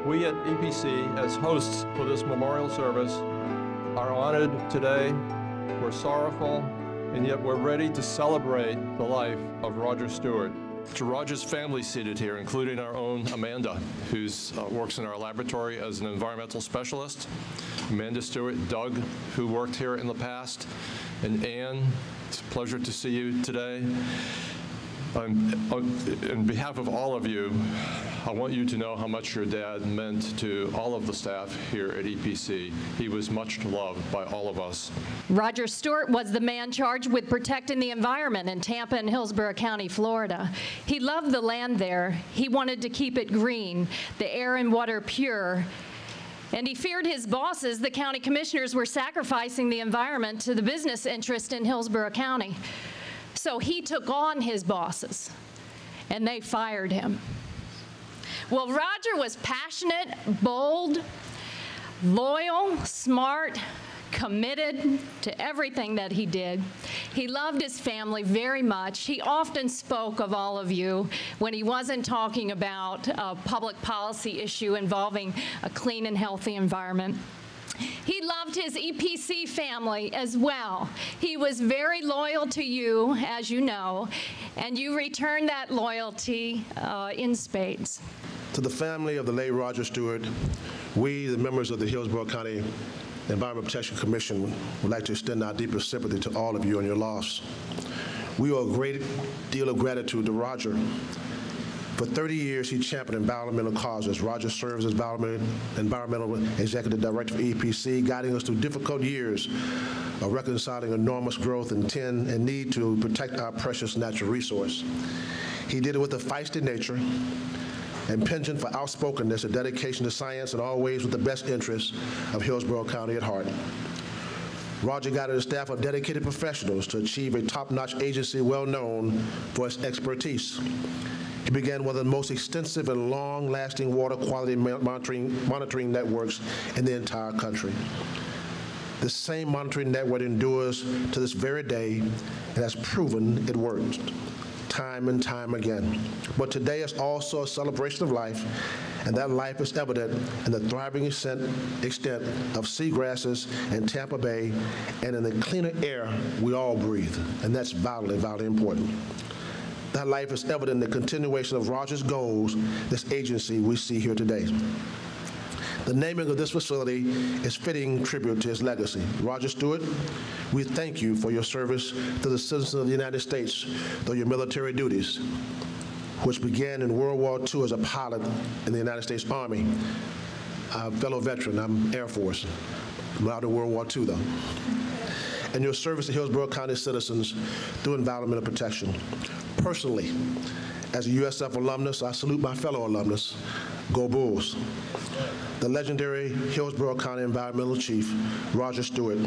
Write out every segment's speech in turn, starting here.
We at EPC, as hosts for this memorial service, are honored today. We're sorrowful, and yet we're ready to celebrate the life of Roger Stewart. To Roger's family seated here, including our own Amanda, who works in our laboratory as an environmental specialist, Amanda Stewart, Doug, who worked here in the past, and Anne, it's a pleasure to see you today. On behalf of all of you, I want you to know how much your dad meant to all of the staff here at EPC. He was much loved by all of us. Roger Stewart was the man charged with protecting the environment in Tampa and Hillsborough County, Florida. He loved the land there. He wanted to keep it green, the air and water pure. And he feared his bosses, the county commissioners, were sacrificing the environment to the business interest in Hillsborough County. So he took on his bosses, and they fired him. Well, Roger was passionate, bold, loyal, smart, committed to everything that he did. He loved his family very much. He often spoke of all of you when he wasn't talking about a public policy issue involving a clean and healthy environment. He loved his EPC family as well. He was very loyal to you, as you know, and you returned that loyalty in spades. To the family of the late Roger Stewart, we, the members of the Hillsborough County Environmental Protection Commission, would like to extend our deepest sympathy to all of you on your loss. We owe a great deal of gratitude to Roger. For 30 years, he championed environmental causes. Roger serves as Environmental Executive Director for EPC, guiding us through difficult years of reconciling enormous growth and need to protect our precious natural resource. He did it with a feisty nature and penchant for outspokenness, a dedication to science, and always with the best interests of Hillsborough County at heart. Roger guided a staff of dedicated professionals to achieve a top-notch agency well known for its expertise. He began one of the most extensive and long-lasting water quality monitoring networks in the entire country. This same monitoring network endures to this very day and has proven it works time and time again. But today is also a celebration of life, and that life is evident in the thriving extent of seagrasses in Tampa Bay and in the cleaner air we all breathe, and that's vitally, vitally important. That life is evident in the continuation of Roger's goals, this agency we see here today. The naming of this facility is fitting tribute to his legacy. Roger Stewart, we thank you for your service to the citizens of the United States through your military duties, which began in World War II as a pilot in the United States Army. A fellow veteran, I'm Air Force. I'm out in World War II, though. And your service to Hillsborough County citizens through environmental protection. Personally, as a USF alumnus, I salute my fellow alumnus. Go Bulls. The legendary Hillsborough County Environmental Chief, Roger Stewart.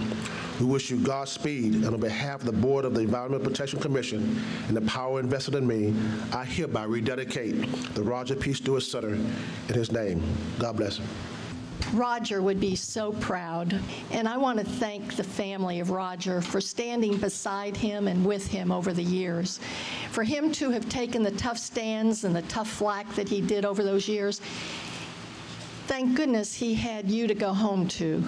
We wish you Godspeed, and on behalf of the Board of the Environmental Protection Commission and the power invested in me, I hereby rededicate the Roger P. Stewart Center in his name. God bless him. Roger would be so proud, and I want to thank the family of Roger for standing beside him and with him over the years. For him to have taken the tough stands and the tough flack that he did over those years, thank goodness he had you to go home to,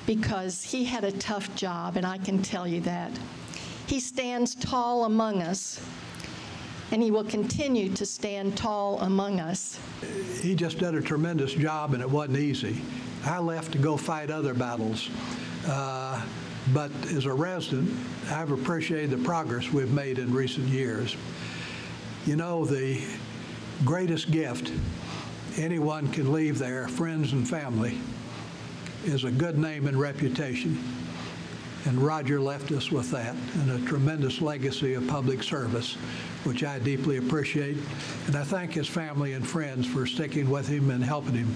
because he had a tough job, and I can tell you that. He stands tall among us, and he will continue to stand tall among us. He just did a tremendous job, and it wasn't easy. I left to go fight other battles, but as a resident, I've appreciated the progress we've made in recent years. You know, the greatest gift anyone can leave their friends and family is a good name and reputation. And Roger left us with that, and a tremendous legacy of public service, which I deeply appreciate. And I thank his family and friends for sticking with him and helping him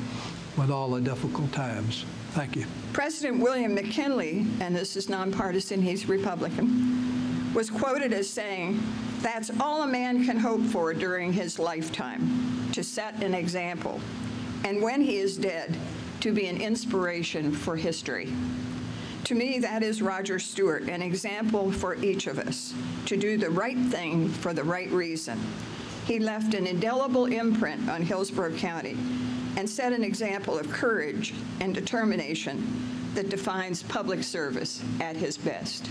with all the difficult times. Thank you. President William McKinley, and this is nonpartisan, he's Republican, was quoted as saying, "That's all a man can hope for during his lifetime, to set an example, and when he is dead, to be an inspiration for history." To me, that is Roger Stewart, an example for each of us, to do the right thing for the right reason. He left an indelible imprint on Hillsborough County, and set an example of courage and determination that defines public service at his best.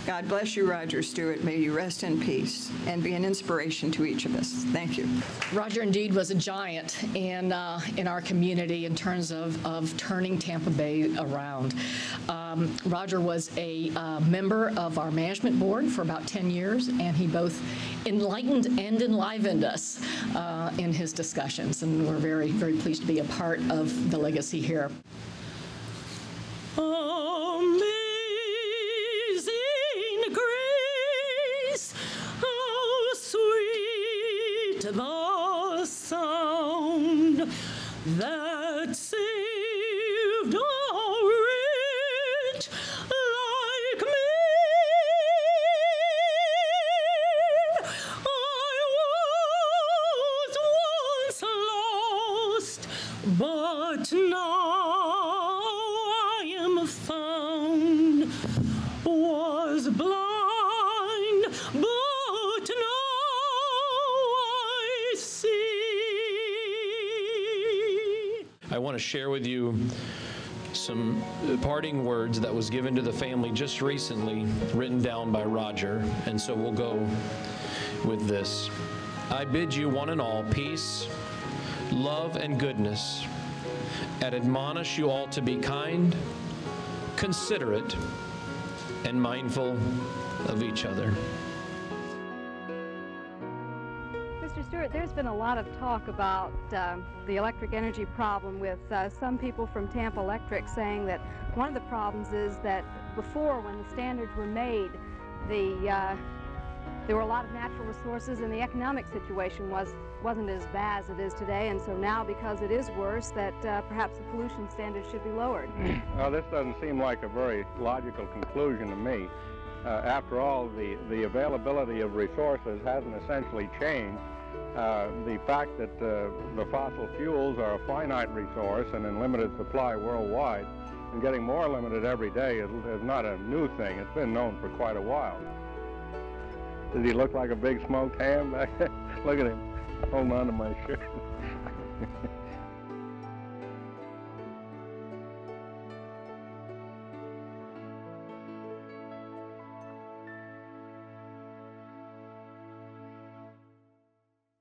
God bless you, Roger Stewart. May you rest in peace and be an inspiration to each of us. Thank you. Roger indeed was a giant in our community in terms of turning Tampa Bay around. Roger was a member of our management board for about 10 years, and he both enlightened and enlivened us in his discussions, and we're very, very pleased to be a part of the legacy here. The sound that saved a wretch like me. I was once lost, but now I am found. Was blind, but now I want to share with you some parting words that was given to the family just recently, written down by Roger, and so we'll go with this. I bid you one and all peace, love, and goodness, and admonish you all to be kind, considerate, and mindful of each other. Mr. Stewart, there's been a lot of talk about the electric energy problem, with some people from Tampa Electric saying that one of the problems is that before, when the standards were made, there were a lot of natural resources and the economic situation wasn't as bad as it is today, and so now, because it is worse, that perhaps the pollution standards should be lowered. Well, this doesn't seem like a very logical conclusion to me. After all, the availability of resources hasn't essentially changed. The fact that the fossil fuels are a finite resource and in limited supply worldwide, and getting more limited every day is not a new thing. It's been known for quite a while. Does he look like a big smoked ham back there? Look at him holding on to my shirt.